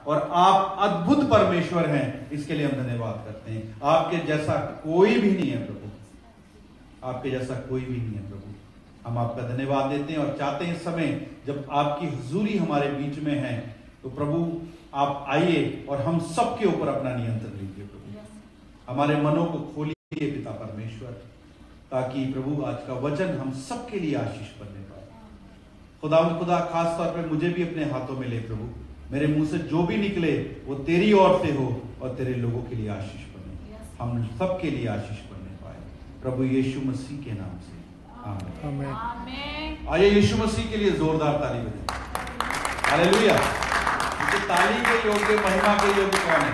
और आप अद्भुत परमेश्वर हैं, इसके लिए हम धन्यवाद करते हैं। आपके जैसा कोई भी नहीं है प्रभु, आपके जैसा कोई भी नहीं है प्रभु। हम आपका धन्यवाद देते हैं और चाहते हैं इस समय जब आपकी हुजूरी हमारे बीच में है तो प्रभु आप आइए और हम सबके ऊपर अपना नियंत्रण लीजिए प्रभु। हमारे मनों को खोलिए पिता परमेश्वर, ताकि प्रभु आज का वचन हम सबके लिए आशीष बनने पाए। खुदा खास तौर पे मुझे भी अपने हाथों में ले प्रभु, मेरे मुंह से जो भी निकले वो तेरी ओर से हो और तेरे लोगों के लिए आशीष बने, हम सबके लिए आशीष बनने पाए प्रभु यीशु मसीह के नाम से, आमीन। आइए यीशु मसीह के लिए जोरदार ताली बजाएं। हालेलुया। ताली के योग्य, महिमा के योग्य कौन है?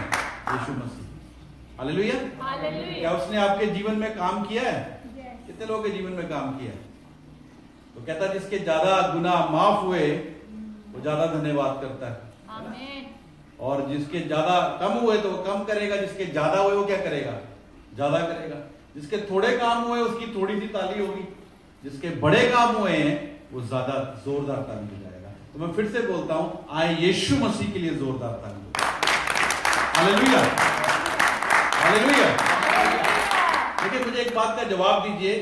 यीशु मसीह। हालेलुया। क्या उसने आपके जीवन में काम किया है? कितने लोगों के जीवन में काम किया है? तो कहता है जिसके ज्यादा गुनाह माफ हुए वो ज्यादा धन्यवाद करता है, आमीन। और जिसके ज्यादा कम हुए तो वो कम करेगा, जिसके ज्यादा हुए वो क्या करेगा? ज्यादा करेगा। जिसके थोड़े काम हुए उसकी थोड़ी सी ताली होगी, जिसके बड़े काम हुए हैं वो ज्यादा जोरदार ताली बजाएगा। तो मैं फिर से बोलता हूं, आए यीशु मसीह के लिए जोरदार ताली बजाएं। Hallelujah, hallelujah. देखिए मुझे एक बात का जवाब दीजिए,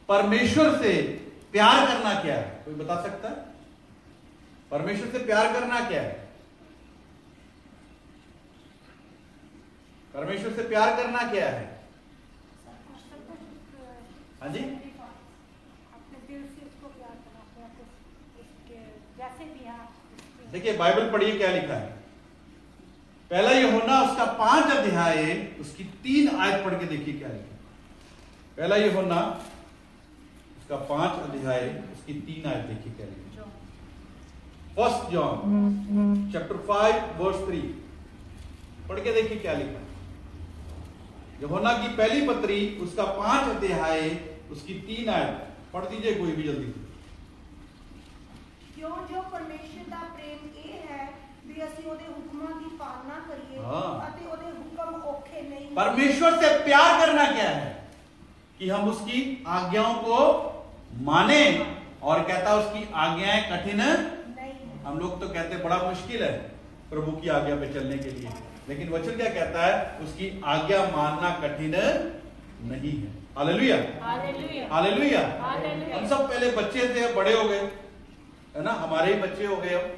परमेश्वर से प्यार करना क्या है? कोई बता सकता है? परमेश्वर से प्यार करना क्या है? परमेश्वर से प्यार करना क्या है? हाँ जी, अपने दिल से उसको प्यार करना, जैसे भी है। देखिए बाइबल पढ़िए क्या लिखा है। पहला यूहन्ना उसका 5 अध्याय उसकी 3 आयत पढ़ के देखिए क्या लिखा है। पहला यूहन्ना उसका 5 अध्याय उसकी 3 आयत देखिए क्या लिखा है। 1 जॉन चैप्टर 5 वर्स 3 पढ़ के देखिए क्या लिखा है। यूहन्ना की पहली पत्री उसका 5 अध्याय उसकी 3 आयत पढ़ दीजिए कोई भी जल्दी। क्यों जो परमेश्वर दा प्रेम ए है भी ਅਸੀਂ ਉਹਦੇ ਹੁਕਮਾਂ ਦੀ ਪਾਲਣਾ ਕਰੀਏ ਅਤੇ ਉਹਦੇ ਹੁਕਮ ਔਖੇ नहीं। परमेश्वर से प्यार करना क्या है? कि हम उसकी आज्ञाओं को माने, और कहता उसकी आज्ञाएं कठिन नहीं। हम लोग तो कहते बड़ा मुश्किल है प्रभु की आज्ञा पे चलने के लिए, लेकिन वचन क्या कहता है? उसकी आज्ञा मानना कठिन नहीं है। Hallelujah, hallelujah. हम सब पहले बच्चे थे, बड़े हो गए है ना, हमारे ही बच्चे हो गए अब।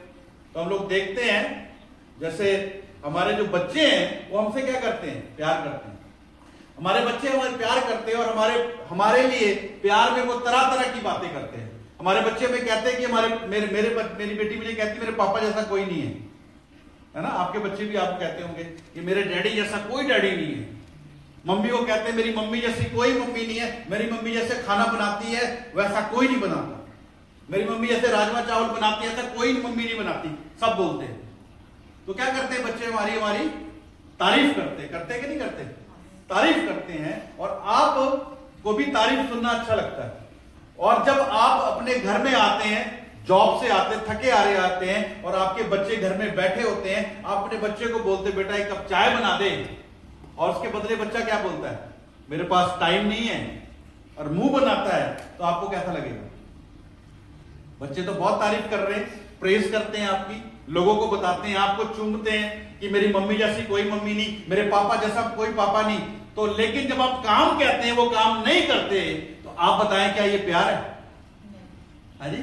तो हम लोग देखते हैं जैसे हमारे जो बच्चे हैं वो हमसे क्या करते हैं? प्यार करते हैं। हमारे बच्चे हमारे प्यार करते हैं और हमारे लिए प्यार में वो तरह तरह की बातें करते हैं। हमारे बच्चे में कहते हैं कि मेरी बेटी मुझे कहती है मेरे पापा जैसा कोई नहीं है ना। आपके बच्चे भी आपको कहते होंगे कि मेरे डैडी जैसा कोई डैडी नहीं है। मम्मी को कहते हैं मेरी मम्मी जैसी कोई मम्मी नहीं है, मेरी मम्मी जैसे खाना बनाती है वैसा कोई नहीं बनाता, मेरी मम्मी जैसे राजमा चावल बनाती है ऐसा कोई मम्मी नहीं बनाती, सब बोलते हैं। तो क्या करते हैं बच्चे? हमारी तारीफ करते कि नहीं करते? तारीफ करते हैं। और आप को भी तारीफ सुनना अच्छा लगता है। और जब आप अपने घर में आते हैं, जॉब से आते, थके आ रहे आते हैं और आपके बच्चे घर में बैठे होते हैं, आप अपने बच्चे को बोलते बेटा एक कप चाय बना दे, और उसके बदले बच्चा क्या बोलता है? मेरे पास टाइम नहीं है, और मुंह बनाता है, तो आपको कैसा लगेगा? बच्चे तो बहुत तारीफ कर रहे हैं, प्रेज करते हैं आपकी, लोगों को बताते हैं, आपको चूमते हैं कि मेरी मम्मी जैसी कोई मम्मी नहीं, मेरे पापा जैसा कोई पापा नहीं। तो लेकिन जब आप काम कहते हैं वो काम नहीं करते, तो आप बताएं क्या ये प्यार है? हाँ जी।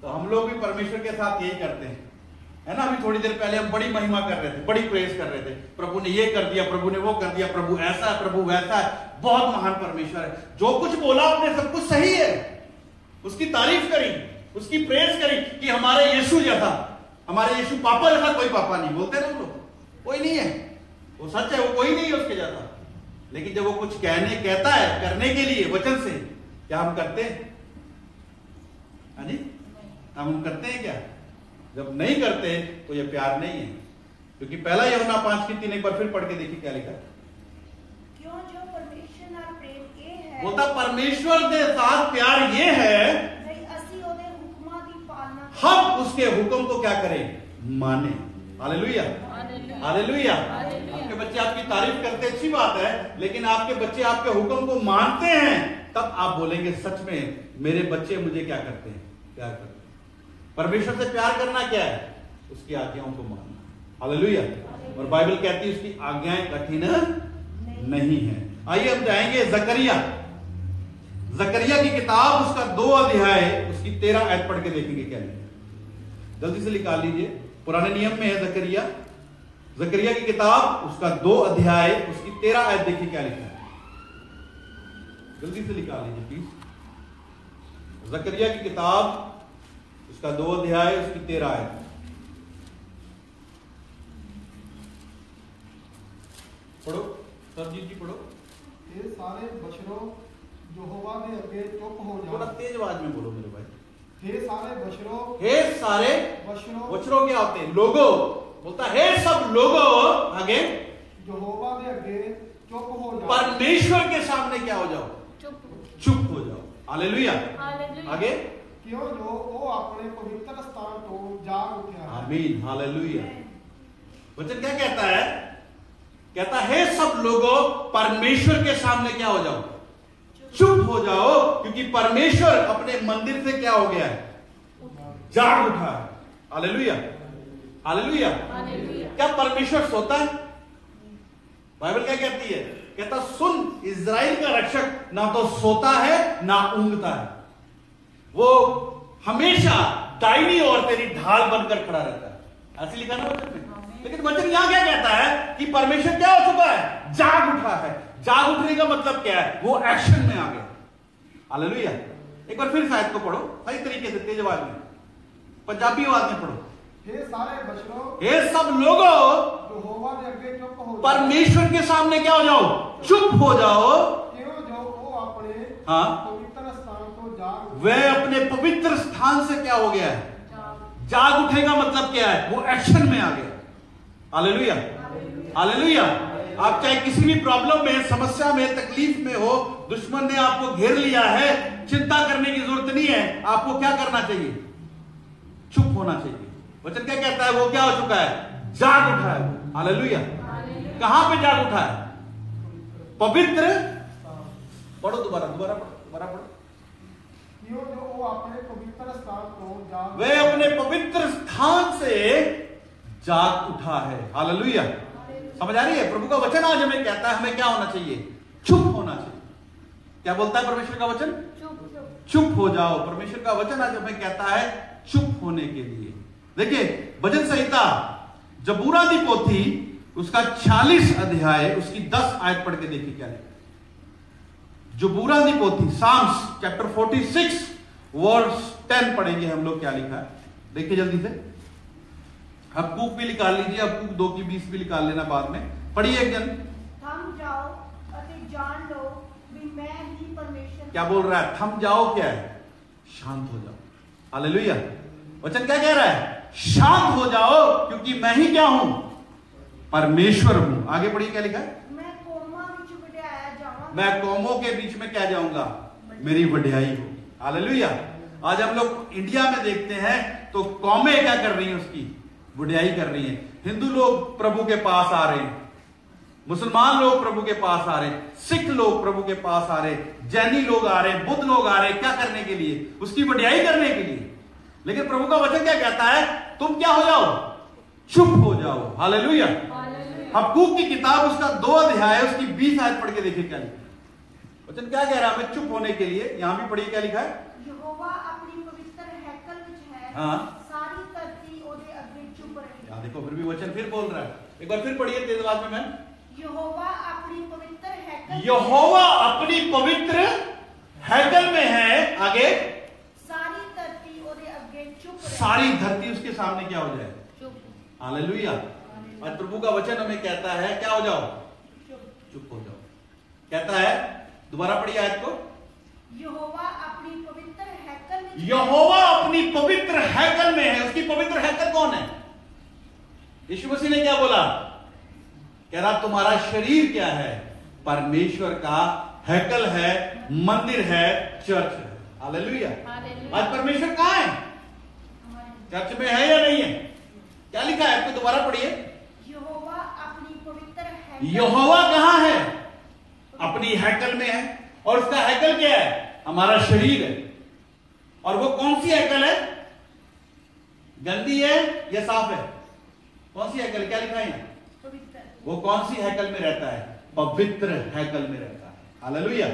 तो हम लोग भी परमेश्वर के साथ यही करते हैं, है ना। अभी थोड़ी देर पहले हम बड़ी महिमा कर रहे थे, बड़ी प्रेज कर रहे थे, प्रभु ने ये कर दिया, प्रभु ने वो कर दिया, प्रभु ऐसा है, प्रभु वैसा है, बहुत महान परमेश्वर है। जो कुछ बोला आपने सब कुछ सही है, उसकी तारीफ करी, उसकी प्रेज करी कि हमारे यीशु जैसा, हमारे यीशु पापा जैसा कोई पापा नहीं। बोलते ना लोग, कोई नहीं है, वो सच है, वो कोई नहीं है उसके जैसा। लेकिन जब वो कुछ कहता है करने के लिए वचन से, क्या हम करते हैं? हाँ जी, हम करते हैं क्या? जब नहीं करते तो ये प्यार नहीं है। क्योंकि पहला यूहन्ना 5:3 एक बार फिर पढ़ के देखिए क्या लिखा है। क्यों जो परमेश्वर नाल प्रेम ए है, बोलता परमेश्वर के साथ प्यार ये है हम उसके हुक्म को क्या करें? माने। Hallelujah, hallelujah. आपके बच्चे आपकी तारीफ करते, अच्छी बात है, लेकिन आपके बच्चे आपके हुक्म को मानते हैं, तब आप बोलेंगे सच में मेरे बच्चे मुझे क्या करते हैं? प्यार करते हैं। परमेश्वर से प्यार करना क्या है? उसकी आज्ञाओं को मानना। हालेलुया। और बाइबल कहती है उसकी आज्ञाएं कठिन नहीं है। आइए हम जाएंगे जकरिया की किताब, उसका 2 अध्याय, उसकी 13 आयत पढ़ के देखेंगे क्या लिखा। जल्दी से निकाल लीजिए, पुराने नियम में है जकरिया की किताब, उसका 2 अध्याय, उसकी 13 आयत देखिए क्या लिखा है। जल्दी से निकाल लीजिए प्लीज। जकरिया की किताब, उसका 2 अध्याय, उसकी 13 आयत। पढ़ो सरजीत जी, पढ़ो। ये सारे बशरों यहोवा के आगे चुप हो जाओ। थोड़ा तेज आवाज में बोलो मेरे भाई। हे सारे बशरों बशरों क्या होते हैं? लोगो बोलता है सब लोगो, आगे यहोवा के आगे चुप हो जाओ, परमेश्वर के सामने क्या हो जाओ? चुप हो जाओ। हालेलुया। आगे क्यों जो वो अपने पवित्र स्थान को जाग उठा है। आमीन। हालेलुया। वचन क्या कहता है? कहता है सब लोगों परमेश्वर के सामने क्या हो जाओ? चुप हो जाओ, क्योंकि परमेश्वर अपने मंदिर से क्या हो गया है? जाग उठा है। हालेलुया। हालेलुया। क्या परमेश्वर सोता है? बाइबल क्या कहती है? कहता सुन, इज़राइल का रक्षक ना तो सोता है ना ऊँघता है, वो हमेशा दाहिनी ओर तेरी ढाल बनकर खड़ा रहता है। ऐसे लिखा ना वचन में। लेकिन वचन यहां क्या कहता है कि परमेश्वर क्या हो चुका है? जाग उठा है। जाग उठने का मतलब क्या है? वो एक्शन में आ गया। हालेलुया। एक बार फिर शायद को पढ़ो सही तरीके से, तेज आवाज में, पंजाबी आवाज में पढ़ो। हे सारे बशरों, हे सब लोगों यहोवा के आगे चुप हो जाओ, परमेश्वर के सामने क्या हो जाओ? चुप हो जाओ। क्यों जो वो अपने पवित्र स्थान को जाग, वह अपने पवित्र स्थान से क्या हो गया है? जाग उठेगा मतलब क्या है? वो एक्शन में आ गया। हालेलुया। हालेलुया। आप चाहे किसी भी प्रॉब्लम में, समस्या में, तकलीफ में हो, दुश्मन ने आपको घेर लिया है, चिंता करने की जरूरत नहीं है। आपको क्या करना चाहिए? चुप होना चाहिए। वचन क्या कहता है? वो क्या हो चुका है? जाग उठा है। हालेलुया। कहां पे जाग उठा है? पवित्र, पढ़ो दोबारा पढ़ो। क्यों जो वो अपने पवित्र स्थान को जाग, वे अपने पवित्र स्थान से जाग उठा है। हालेलुया। समझ आ रही है? प्रभु का वचन आज हमें कहता है हमें क्या होना चाहिए? चुप होना चाहिए। क्या बोलता है परमेश्वर का वचन? चुप हो जाओ। परमेश्वर का वचन आज हमें कहता है चुप होने के लिए। देखिए भजन संहिता, जबूरा दी पोथी, उसका 46 अध्याय, उसकी 10 आयत पढ़ के देखिए क्या है। जबूरा दी पोथी, साम्स चैप्टर 46 वर्स 10 पढ़ेंगे हम लोग, क्या लिखा है देखिए जल्दी से। हबक्कूक भी निकाल लीजिए, हबक्कूक 2 की 20 भी निकाल लेना बाद में। पढ़िए एक जन। थम जाओ अते जान लो कि मैं ही परमेश्वर। क्या बोल रहा है? थम जाओ क्या है? शांत हो जाओ। हालेलुया। वचन क्या कह रहा है? शांत हो जाओ, क्योंकि मैं ही क्या हूं? परमेश्वर हूं। आगे पढ़िए क्या लिखा है? मैं कौमां विच वड्याया जावांगा, मैं कौमों के बीच में क्या जाऊंगा? मेरी वड्याई होगी। हालेलुया। आज हम लोग इंडिया में देखते हैं तो कौमें क्या कर रही हैं? उसकी वड्याई कर रही हैं। हिंदू लोग प्रभु के पास आ रहे हैं, मुसलमान लोग प्रभु के पास आ रहे हैं, सिख लोग प्रभु के पास आ रहे हैं, जैनी लोग आ रहे हैं, बुद्ध लोग आ रहे हैं। क्या करने के लिए? उसकी वड्याई करने के लिए। लेकिन प्रभु का वचन क्या कहता है? तुम क्या हो जाओ? चुप हो जाओ। हालेलुया। हबक्कूक की किताब, उसका 2 अध्याय, उसकी 20 आयत पढ़ के देखिए क्या लिखा। वचन क्या कह रहा है हमें चुप होने के लिए? यहां भी पढ़िए क्या लिखा है। यहोवा अपनी पवित्र हैकल विच है, सारी धरती ओदे अगे चुप रही। यहां देखो फिर भी वचन फिर बोल रहा है। एक बार फिर पढ़िए तेज आवाज में। मैं यहोवा अपनी पवित्र हैकल, यहोवा अपनी पवित्र हैकल में है। आगे सारी धरती ओदे अगे चुप रही। सारी धरती उसके सामने क्या हो जाए? हालेलुया। आज प्रभु का वचन हमें कहता है क्या हो जाओ? चुप हो जाओ। कहता है, दोबारा पढ़िए आयत को। यहोवा अपनी पवित्र हैकल में, यहोवा अपनी पवित्र हैकल में है। उसकी पवित्र हैकल कौन है? यीशु मसीह ने क्या बोला? कह रहा तुम्हारा शरीर क्या है? परमेश्वर का हैकल है, मंदिर है, चर्च है। हालेलुया। आज परमेश्वर कहां है? चर्च में है या नहीं है? क्या लिखा है? आपको दोबारा पढ़िए। यहोवा अपनी पवित्र हैकल, यहोवा कहां है? अपनी हैकल में है। और उसका हैकल क्या है? हमारा शरीर है। और वो कौन सी हैकल है? गंदी है या साफ है? कौन सी हैकल? क्या लिखा है यहाँ? वो कौन सी हैकल में रहता है? पवित्र हैकल में रहता है। हालेलुया।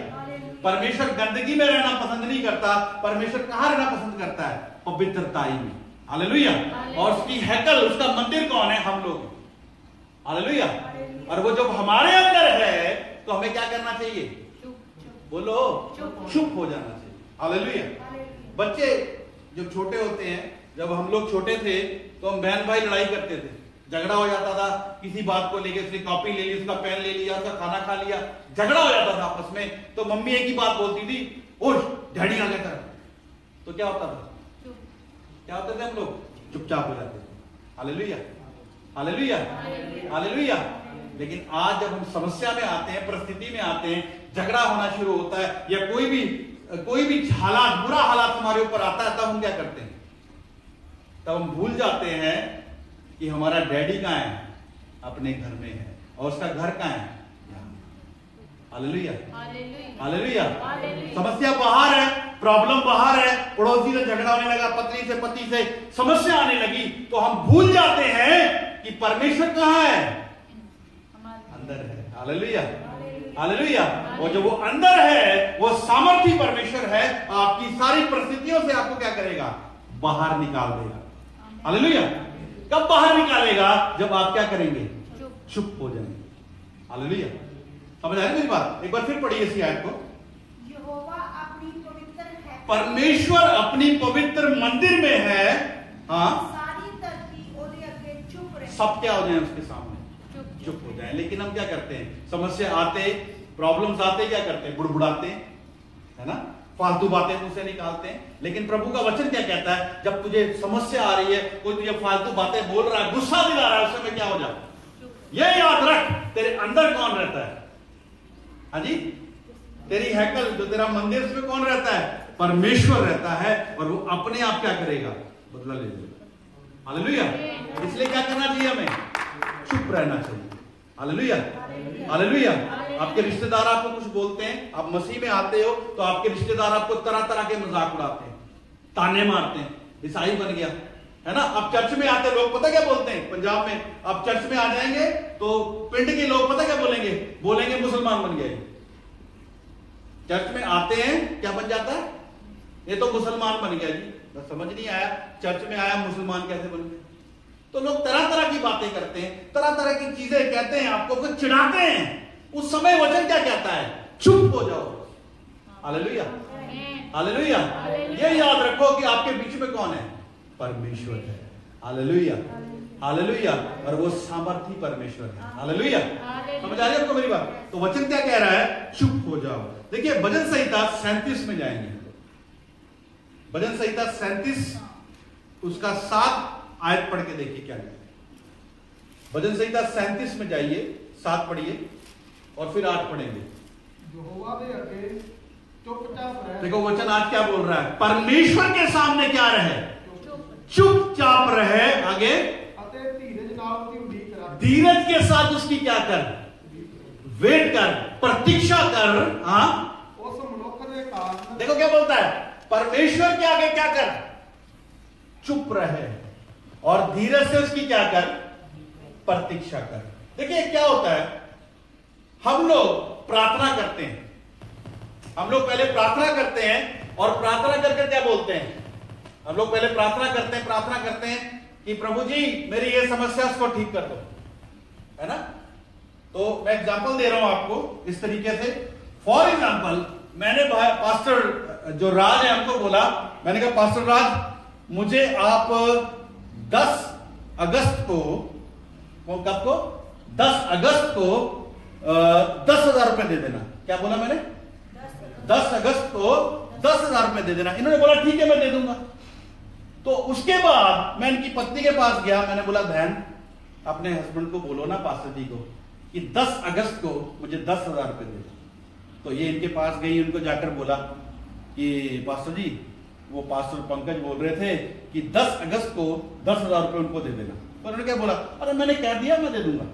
परमेश्वर गंदगी में रहना पसंद नहीं करता। परमेश्वर कहां रहना पसंद करता है? पवित्रता में। हालेलुया। और उसकी हैकल, उसका मंदिर कौन है? हम लोग। हालेलुया। और वो जब हमारे अंदर है तो हमें क्या करना चाहिए? बोलो, चुप हो जाना चाहिए। हालेलुया। बच्चे जब छोटे होते हैं, जब हम लोग छोटे थे तो हम बहन भाई लड़ाई करते थे, झगड़ा हो जाता था किसी बात को लेके। उसने कॉपी ले ली, उसका पेन ले लिया, उसका खाना खा लिया, झगड़ा हो जाता था आपस में। तो मम्मी एक ही बात बोलती थी, उठ डैडी आ गया। तो क्या होता था? क्या होते थे हम लोग? चुपचाप हो जाते थे। Hallelujah, hallelujah, hallelujah. लेकिन आज जब हम समस्या में आते हैं, परिस्थिति में आते हैं, झगड़ा होना शुरू होता है या कोई भी हालात, बुरा हालात हमारे ऊपर आता है, तब हम क्या करते हैं? तब हम भूल जाते हैं कि हमारा डैडी कहां है? अपने घर में है। और उसका घर कहां है? Hallelujah, hallelujah. समस्या बाहर है, प्रॉब्लम बाहर है, पड़ोसी से झगड़ा होने लगा, पत्नी से, पति से समस्या आने लगी, तो हम भूल जाते हैं कि परमेश्वर कहां है? अंदर है। Hallelujah, hallelujah. और जब वो अंदर है, वो सामर्थी परमेश्वर है, आपकी सारी परिस्थितियों से आपको क्या करेगा? बाहर निकाल देगा। हालेलुया। कब बाहर निकालेगा? जब आप क्या करेंगे? चुप हो जाएंगे। हालेलुया। समझ आ रही मेरी बात? एक बार फिर पढ़िए इस आयत को। यहोवा अपनी पवित्र है, परमेश्वर अपनी पवित्र मंदिर में है। हाँ, सारी धरती ओदे अगे चुप रहे। सब क्या हो जाए उसके सामने? चुप हो जाए। लेकिन हम क्या करते हैं? समस्या आते, प्रॉब्लम्स आते, क्या करते हैं? बुड़बुड़ाते हैं, है ना, फालतू बातें मुंह से निकालते हैं। लेकिन प्रभु का वचन क्या कहता है? जब तुझे समस्या आ रही है, कोई तुझे फालतू बातें बोल रहा है, गुस्सा दिला रहा है, उस समय क्या हो जाए? ये याद रख, तेरे अंदर कौन रहता है? हाँ जी, तेरी हैकल, जो तेरा मंदिर, उसमें कौन रहता है? परमेश्वर रहता है। और वो अपने आप क्या करेगा? बदला ले लेगा। हालेलुया। इसलिए क्या करना चाहिए? हमें चुप रहना चाहिए। Hallelujah, hallelujah. आपके रिश्तेदार आपको कुछ बोलते हैं, आप मसीह में आते हो तो आपके रिश्तेदार आपको तरह तरह के मजाक उड़ाते हैं, ताने मारते हैं, ईसाई बन गया, है ना। आप चर्च में आते, लोग पता क्या बोलते हैं? पंजाब में आप चर्च में आ जाएंगे तो पिंड के लोग पता क्या बोलेंगे? बोलेंगे मुसलमान बन गए। चर्च में आते हैं, क्या बन जाता है? ये तो मुसलमान बन गया जी। बस समझ नहीं आया, चर्च में आया, मुसलमान कैसे बन गए? तो लोग तरह तरह की बातें करते हैं, तरह तरह की चीजें कहते हैं, आपको कुछ चिढ़ाते हैं। उस समय वचन क्या कहता है? चुप हो जाओ। Hallelujah, hallelujah. ये याद रखो कि आपके बीच में कौन है? परमेश्वर है। Hallelujah, hallelujah. और वो सामर्थी परमेश्वर है। हालेलुया। समझ आ रही है आपको मेरी बात? तो वचन क्या कह रहा है? चुप हो जाओ। देखिए, भजन संहिता 37 में जाएंगे। भजन संहिता 37 उसका 7 आयत पढ़ के देखिए क्या लिखा है। भजन संहिता 37 में जाइए, 7 पढ़िए और फिर 8 पढ़ेंगे। यहोवा दे अगे चुपचाप रहे। देखो वचन आज क्या बोल रहा है? परमेश्वर के सामने क्या रहे? चुपचाप रहे। आगे, धीरज के साथ उसकी क्या कर? वेट कर, प्रतीक्षा कर। हाँ, उस मनुष्य के कारण। देखो क्या बोलता है? परमेश्वर के आगे क्या कर? चुप रहे और धीरज से उसकी क्या कर? प्रतीक्षा कर। देखिए क्या होता है, हम लोग प्रार्थना करते हैं, हम लोग पहले प्रार्थना करते हैं और प्रार्थना करके क्या बोलते हैं? हम लोग पहले प्रार्थना करते हैं कि प्रभु जी मेरी ये समस्या उसको ठीक कर दो, है ना। तो मैं एग्जांपल दे रहा हूं आपको इस तरीके से। फॉर एग्जांपल, मैंने पास्टर जो राज है हमको बोला, मैंने कहा पास्टर राज मुझे आप 10 अगस्त को, कब को? 10 अगस्त को 10,000 रुपए दे देना। क्या बोला मैंने? 10 अगस्त को 10,000 रुपए दे देना। इन्होंने बोला ठीक है मैं दे दूंगा। तो उसके बाद मैं इनकी पत्नी के पास गया, मैंने बोला बहन अपने हस्बैंड को बोलो ना पास्टर जी को कि 10 अगस्त को मुझे 10,000 रुपए दे दो। तो ये इनके पास गई, उनको जाकर बोला कि पास्टर जी वो पास्टर पंकज बोल रहे थे कि 10 अगस्त को 10,000 रुपए उनको दे देना। तो उन्होंने क्या बोला? अरे मैंने कह दिया मैं दे दूंगा।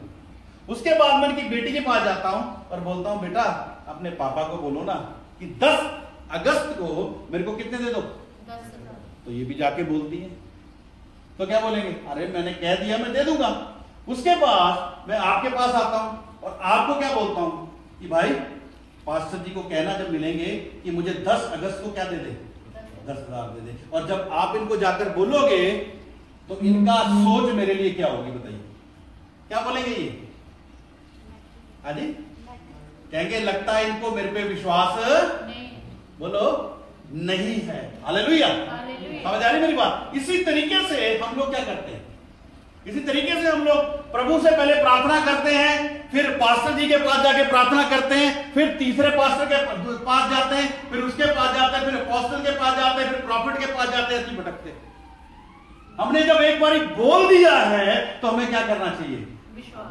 उसके बाद मैं इनकी बेटी के पास जाता हूं और बोलता हूं बेटा अपने पापा को बोलो ना कि 10 अगस्त को मेरे को कितने दे दो। तो ये भी जाके बोलती है तो क्या बोलेंगे, अरे मैंने कह दिया मैं दे दूंगा। उसके बाद मैं आपके पास आता हूं और आपको क्या बोलता हूं कि भाई पास्टर जी को कहना जब मिलेंगे कि मुझे 10 अगस्त को क्या दे दे, 10,000 दे दे। और जब आप इनको जाकर बोलोगे तो इनका सोच मेरे लिए क्या होगी बताइए, क्या बोलेंगे ये? हाँ जी, कहेंगे लगता है इनको मेरे पे विश्वास नहीं, बोलो नहीं है। हालेलुया, समझ आ रही मेरी बात? इसी तरीके से हम लोग क्या करते हैं, इसी तरीके से हम लोग प्रभु से पहले प्रार्थना करते हैं, फिर पास्टर जी के पास जाके प्रार्थना करते हैं, फिर तीसरे पास्टर के पास जाते हैं, फिर उसके पास जाते हैं, फिर अपोस्टल के पास जाते हैं, फिर प्रॉफिट के पास जाते हैं, ऐसे भटकते हैं। हमने जब एक बार बोल दिया है तो हमें क्या करना चाहिए,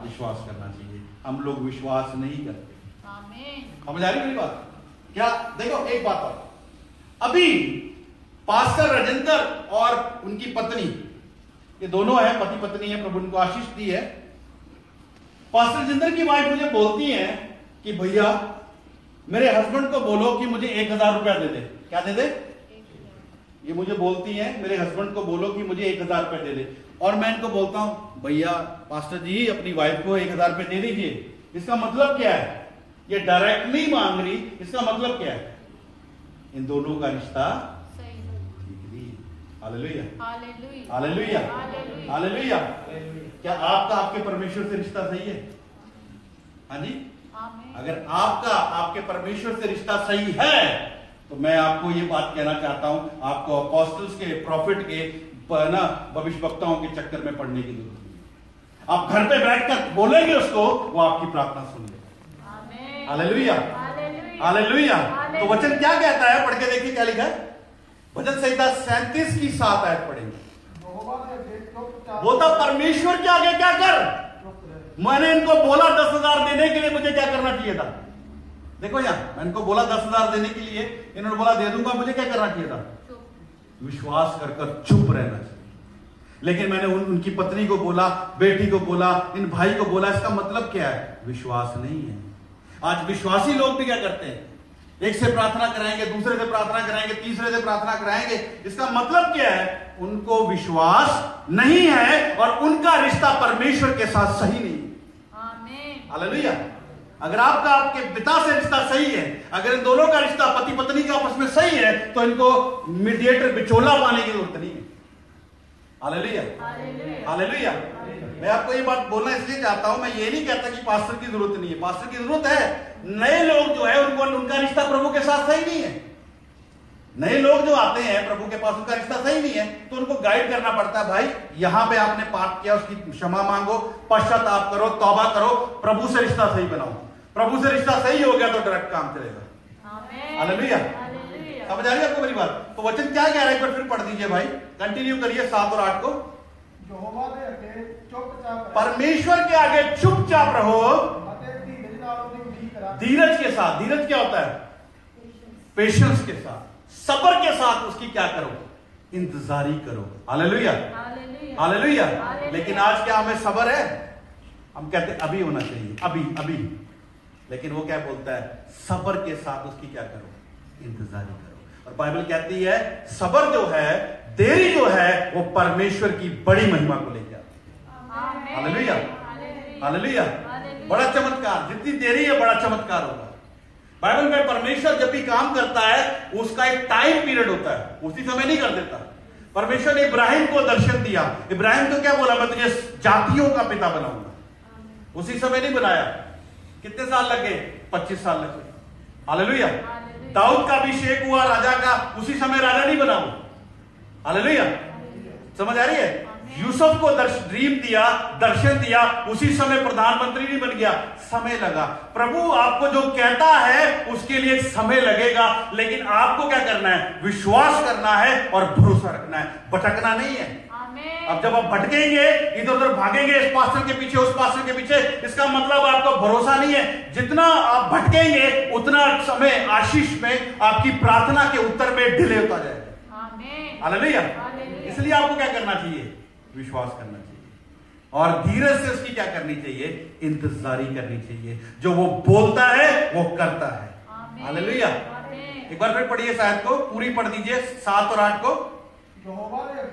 विश्वास करना चाहिए। हम लोग विश्वास नहीं करते। समझ आ रही मेरी बात? क्या देखो एक बात और, अभी पास्टर राजेंद्र और उनकी पत्नी, ये दोनों है पति पत्नी है, प्रभु उनको आशीष दी है। पास्टर राजेंद्र की वाइफ मुझे बोलती है कि भैया मेरे हस्बैंड को बोलो कि मुझे 1,000 रुपया दे दे। क्या दे दे? ये मुझे बोलती है मेरे हस्बैंड को बोलो कि मुझे 1,000 रुपया दे दे। और मैं इनको बोलता हूं भैया पास्टर जी अपनी वाइफ को 1,000 रुपया दे दीजिए। इसका मतलब क्या है? ये डायरेक्ट नहीं मांग रही, इसका मतलब क्या है? इन दोनों का रिश्ता हालेलुया, हालेलुया, हालेलुया। क्या आपका आपके परमेश्वर से रिश्ता सही है? हाँ जी, अगर आपका आपके परमेश्वर से रिश्ता सही है तो मैं आपको ये बात कहना चाहता हूं, आपको अपोस्टल्स के, प्रॉफिट के, ना भविष्यवक्ताओं के चक्कर में पड़ने की जरूरत नहीं। आप घर पे बैठकर बोलेंगे उसको, वो आपकी प्रार्थना सुन लेगा। Hallelujah, hallelujah. तो वचन क्या कहता है, पढ़ के देखिए क्या लिखा है। भजन संहिता 37 की 7 आयत पढ़ेंगे। वो तो परमेश्वर के आगे क्या कर, मैंने इनको बोला 10,000 देने के लिए, मुझे क्या करना चाहिए था? देखो यहां, मैं इनको बोला 10,000 देने के लिए, इन्होंने बोला दे दूंगा, मुझे क्या करना चाहिए था? विश्वास कर चुप रहना चाहिए। लेकिन मैंने उनकी पत्नी को बोला, बेटी को बोला, इन भाई को बोला, इसका मतलब क्या है? विश्वास नहीं है। आज विश्वासी लोग भी क्या करते हैं, एक से प्रार्थना कराएंगे, दूसरे से प्रार्थना कराएंगे, तीसरे से प्रार्थना कराएंगे। इसका मतलब क्या है? उनको विश्वास नहीं है और उनका रिश्ता परमेश्वर के साथ सही नहीं है। हालेलुया। अगर आपका आपके पिता से रिश्ता सही है, अगर इन दोनों का रिश्ता पति पत्नी का आपस में सही है, तो इनको मीडिएटर बिचौला पाने की जरूरत नहीं है। Hallelujah, hallelujah. मैं आपको ये बात बोलना इसलिए चाहता हूं, मैं ये नहीं कहता कि पास्टर की जरूरत नहीं है, पास्टर की जरूरत है। नए लोग जो है उनको, उनका रिश्ता प्रभु के साथ सही नहीं है। नए लोग जो आते हैं प्रभु के पास, उनका रिश्ता सही नहीं है, तो उनको गाइड करना पड़ता है। भाई यहां पे आपने पाप किया, उसकी क्षमा मांगो, पश्चाताप करो, तौबा करो, प्रभु से रिश्ता सही बनाओ। प्रभु से रिश्ता सही हो गया तो डायरेक्ट काम चलेगा। हालेलुया, समझ आ रही है आपको मेरी बात? तो वचन क्या कह रहा है, एक बार फिर पढ़ दीजिए भाई, कंटिन्यू करिए 7 और 8 को। परमेश्वर के आगे चुपचाप रहो, धीरज के साथ। धीरज क्या होता है? पेशेंस के साथ, सब्र के साथ उसकी क्या करो? इंतजारी करो। Hallelujah, hallelujah. लेकिन आज क्या हमें सब्र है? हम कहते हैं अभी होना चाहिए, अभी अभी। लेकिन वो क्या बोलता है? सब्र के साथ उसकी क्या करो? इंतजारी करो। और बाइबल कहती है सब्र जो है, देरी जो है, वो परमेश्वर की बड़ी महिमा को लेकर आती है। Hallelujah, hallelujah. बड़ा चमत्कार, जितनी देरी है बड़ा चमत्कार होगा। बाइबल में परमेश्वर जब भी काम करता है उसका एक टाइम पीरियड होता है, उसी समय नहीं कर देता। परमेश्वर ने इब्राहिम को दर्शन दिया, इब्राहिम को क्या बोला? मैं तुझे जातियों का पिता बनाऊंगा। उसी समय नहीं बनाया। कितने साल लगे? 25 साल लगे। हालेलुया। दाऊद का अभिषेक हुआ राजा का, उसी समय राजा नहीं बना वो। हालेलुया, समझ आ रही है? यूसुफ को ड्रीम दिया, दर्शन दिया, उसी समय प्रधानमंत्री नहीं बन गया, समय लगा। प्रभु आपको जो कहता है उसके लिए समय लगेगा, लेकिन आपको क्या करना है? विश्वास करना है और भरोसा रखना है, भटकना नहीं है। अब जब आप भटकेंगे, इधर उधर भागेंगे, इस पास्टर के पीछे, उस पास्टर के पीछे, इसका मतलब आपको भरोसा नहीं है। जितना आप भटकेंगे उतना समय आशीष में, आपकी प्रार्थना के उत्तर में डिले होता जाएगा। हालेलुया। इसलिए आपको क्या करना चाहिए? विश्वास करना चाहिए और धीरज से उसकी क्या करनी चाहिए? इंतजारी करनी चाहिए। जो वो बोलता है वो करता है। हालेलुया। एक बार फिर पढ़िए, शायद को पूरी पढ़ दीजिए 7 और 8 को। यहोवा ने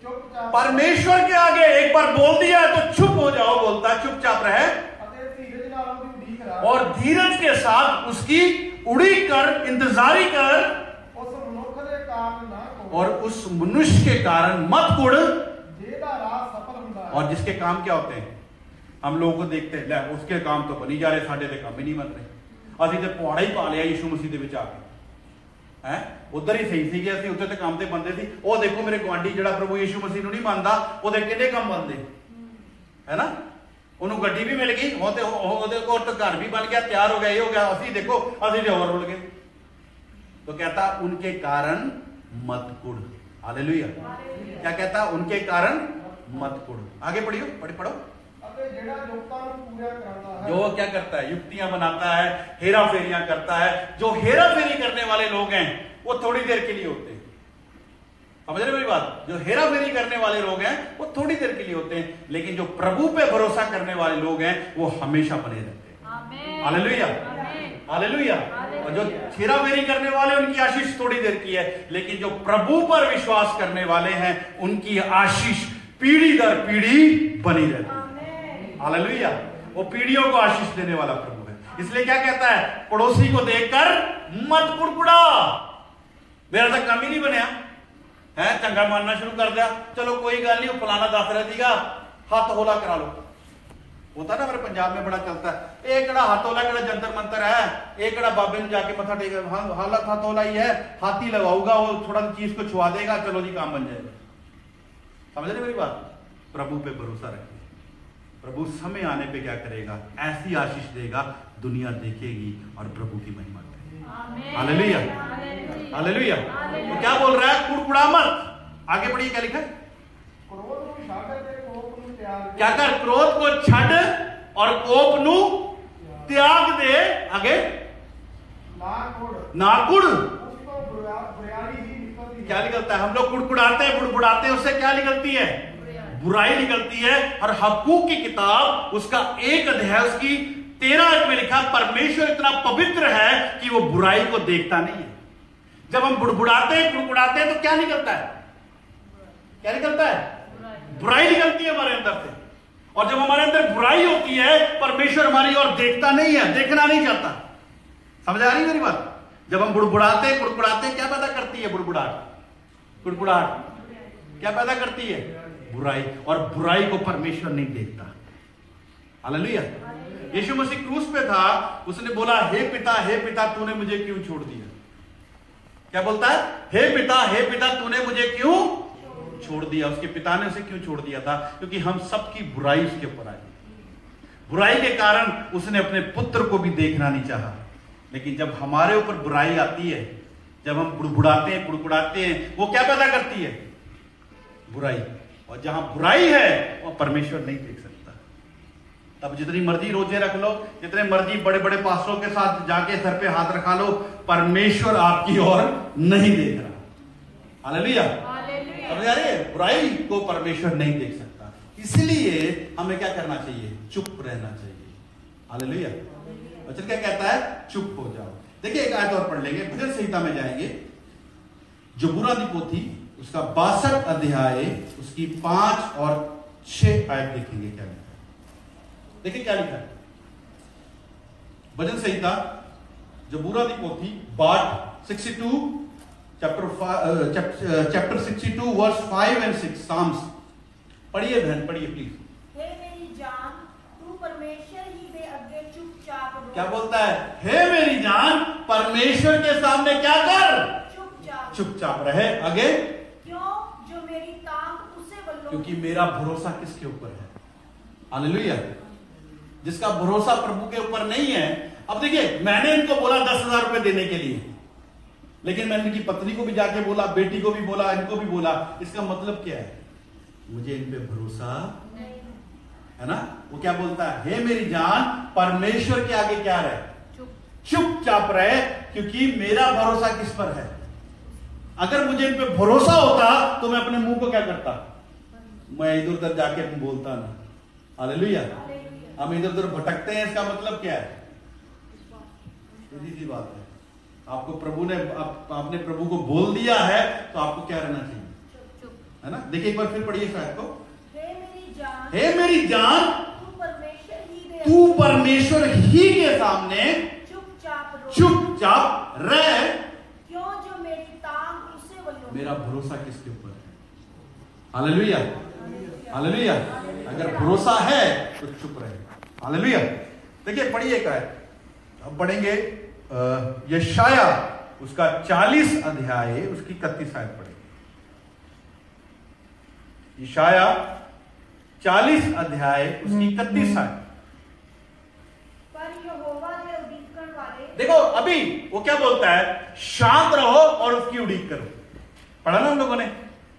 चुपचाप चुपचाप परमेश्वर के आगे एक बार बोल दिया तो चुप हो जाओ, बोलता है चुपचाप रहे धीरज नाल उहदी उड़ीक रख और धीरज के साथ उसकी उड़ीक कर, इंतजारी कर, उस मनुख दे कारण ना को और उस मनुष्य के कारण मत कुड़, जेदा राह सफल हुंदा है। और जिसके काम क्या होते हैं, हम लोगों को देखते हैं, ले उसके काम तो बनी जा रहे, साडे ते काम ही नहीं बन रहे, ਅਸੀਂ ਤੇ ਪੌੜਾ ਹੀ ਪਾ ਲਿਆ ਯਿਸੂ ਮਸੀਹ ਦੇ ਵਿੱਚ ਆ ਕੇ। ਹੈ ਉਧਰ ਹੀ ਸਹੀ ਸੀਗੇ, ਅਸੀਂ ਉੱਥੇ ਤੇ ਕੰਮ ਤੇ ਬੰਦੇ ਸੀ। ਉਹ ਦੇਖੋ ਮੇਰੇ ਗੁਆਂਢੀ ਜਿਹੜਾ ਪ੍ਰਭੂ ਯਿਸੂ ਮਸੀਹ ਨੂੰ ਨਹੀਂ ਮੰਨਦਾ, ਉਹਦੇ ਕਿੰਨੇ ਕੰਮ ਬੰਦੇ ਹੈ ਨਾ। ਉਹਨੂੰ ਗੱਡੀ ਵੀ ਮਿਲ ਗਈ, ਉਹ ਤੇ ਉਹਦੇ ਕੋਲ ਤਾਂ ਘਰ ਵੀ ਬਣ ਗਿਆ, ਤਿਆਰ ਹੋ ਗਿਆ, ਇਹ ਹੋ ਗਿਆ। ਅਸੀਂ ਦੇਖੋ ਅਸੀਂ ਤੇ ਹੋਰ ਰੁਲ ਗਏ। तो कहता उनके कारण मत कुड़। हालेलुया। क्या कहता उनके कारण मत कुड़। आगे पढ़ियो, पढ़ो। जो क्या करता है, युक्तियां बनाता है, हेरा फेरियां करता है। जो हेरा फेरी करने वाले लोग हैं वो थोड़ी देर के लिए होते हैं, समझ रहे मेरी बात। जो हेरा फेरी करने वाले लोग हैं वो थोड़ी देर के लिए होते हैं, लेकिन जो प्रभु पे भरोसा करने वाले लोग हैं वो हमेशा बने रहते हैं। Hallelujah, hallelujah. और जो हेरा फेरी करने वाले उनकी आशीष थोड़ी देर की है, लेकिन जो प्रभु पर विश्वास करने वाले हैं उनकी आशीष पीढ़ी दर पीढ़ी बनी रहती है। हालेलुया। वो पीढ़ियों को आशीष देने वाला प्रभु है। इसलिए क्या कहता है, पड़ोसी को देखकर मत कुड़कुड़ा। मेरा तो काम ही नहीं बनया है, चंगा मानना शुरू कर दिया, चलो कोई गल नहीं, फलाना दस रहा सीगा, हाथ होला करा लो। होता ना, मेरे पंजाब में बड़ा चलता है, एक हाथ होला कड़ा जंतर मंतर है, एक बाबे ने जाके मथा टेक, हालत हाथ होला ही है, हाथी लगाऊगा, वो थोड़ा चीज को छुआ देगा, चलो जी काम बन जाएगा। समझ रहे मेरी बात। प्रभु पे भरोसा रखिए, प्रभु समय आने पे क्या करेगा, ऐसी आशीष देगा, दुनिया देखेगी और प्रभु की महिमा करेगी। Hallelujah, hallelujah. तो क्या बोल रहा है, कुड़कुड़ा मत। आगे बढ़िए, क्या लिखा है, क्या कर, क्रोध को छड़ और कोप नु त्याग दे। आगे ना कुड़। क्या निकलता है, हम लोग कुड़कुड़ाते हैं, बुड़बुड़ाते हैं, उससे क्या निकलती है, बुराई निकलती है। और हबक्कूक की किताब उसका 1 अध्याय उसकी 13 में लिखा, परमेश्वर इतना पवित्र है कि वो बुराई को देखता नहीं है। जब हम बुड़बुड़ाते हैं, कुड़कुड़ाते हैं, तो क्या निकलता है, क्या निकलता है, बुराई निकलती है हमारे अंदर से। और जब हमारे अंदर बुराई होती है, परमेश्वर हमारी ओर देखता नहीं है, देखना नहीं चाहता। समझ आ रही है मेरी बात। जब हम बुड़बुड़ाते कुड़कुड़ाते, क्या पैदा करती है बुड़बुड़ाहट, कुड़कुड़ाहट क्या पैदा करती है, बुराई। और बुराई को परमेश्वर नहीं देखता। हालेलुया। यीशु मसीह क्रूस पे था, उसने बोला, हे पिता तूने मुझे क्यों छोड़ दिया। क्या बोलता है, हे पिता तूने मुझे क्यों छोड़ दिया। उसके पिता ने उसे क्यों छोड़ दिया था, क्योंकि हम सबकी बुराई उसके ऊपर आई। बुराई के कारण उसने अपने पुत्र को भी देखना नहीं चाहा। लेकिन जब हमारे ऊपर बुराई आती है, जब हम बुड़बुड़ाते हैं, कुड़कुड़ाते हैं, वो क्या पैदा करती है, बुराई। और जहां बुराई है वो परमेश्वर नहीं देख सकता। तब जितनी मर्जी रोजे रख लो, जितने मर्जी बड़े बड़े पास्टरों के साथ जाके सर पे हाथ रखा लो, परमेश्वर आपकी ओर नहीं देख रहा। हालेलुया। समझ आ रही है, बुराई को परमेश्वर नहीं देख सकता। इसलिए हमें क्या करना चाहिए, चुप रहना चाहिए। हालेलुया। वचन क्या कहता है, चुप हो जाओ। देखिए एक आयत और पढ़ लेंगे, भजन संहिता में जाएंगे, जबूरा की पोथी उसका 62 अध्याय उसकी 5 और 6 आयत देखेंगे क्या लिखा है। देखिए क्या लिखा है, भजन संहिता जबूरा की पोथी 62 चैप्टर 62 वर्स 5 and 6 साम्स। पढ़िए बहन, पढ़िए प्लीज। हे मेरी जान, तू परमेश्वर ही दे आगे चुपचाप रहो। क्या बोलता है, हे मेरी जान, परमेश्वर के सामने क्या कर, चुपचाप रहे। आगे, क्यों, जो मेरी तांग उसे वल्लो, क्योंकि मेरा भरोसा किसके ऊपर है। हालेलुया। जिसका भरोसा प्रभु के ऊपर नहीं है। अब देखिए, मैंने इनको बोला 10,000 रुपए देने के लिए, लेकिन मैंने इनकी पत्नी को भी जाके बोला, बेटी को भी बोला, इनको भी बोला। इसका मतलब क्या है, मुझे इन पे भरोसा नहीं है ना। वो क्या बोलता है, हे मेरी जान, परमेश्वर के आगे क्या रहे, चुपचाप रहे, क्योंकि मेरा भरोसा किस पर है। अगर मुझे इन पे भरोसा होता तो मैं अपने मुंह को क्या करता, मैं इधर उधर जाके बोलता ना। हालेलुया। हम इधर उधर भटकते हैं, इसका मतलब क्या है, सीधी सी बात है। आपको प्रभु ने, आपने प्रभु को बोल दिया है तो आपको क्या रहना चाहिए, है ना। देखिए एक बार फिर पढ़िए शायद को। हे मेरी जान, हे मेरी जान, तू परमेश्वर ही दे, तू परमेश्वर ही के सामने चुपचाप रहो, चुपचाप रह, क्यों जो मेरी तांग उसे वही। मेरा भरोसा किसके ऊपर है? Hallelujah, hallelujah. अगर भरोसा है तो चुप रहे। हालेलुया। देखिए पढ़िए का है, अब पढ़ेंगे यशाया उसका 40 अध्याय उसकी 31 आयत पढ़ेंगे। यशाया 40 अध्याय उसकी 31 आयत। पर यहोवा ने उड़ीकण वाले, देखो अभी वो क्या बोलता है, शांत रहो और उसकी उड़ीक करो। पढ़ा ना हम लोगों ने,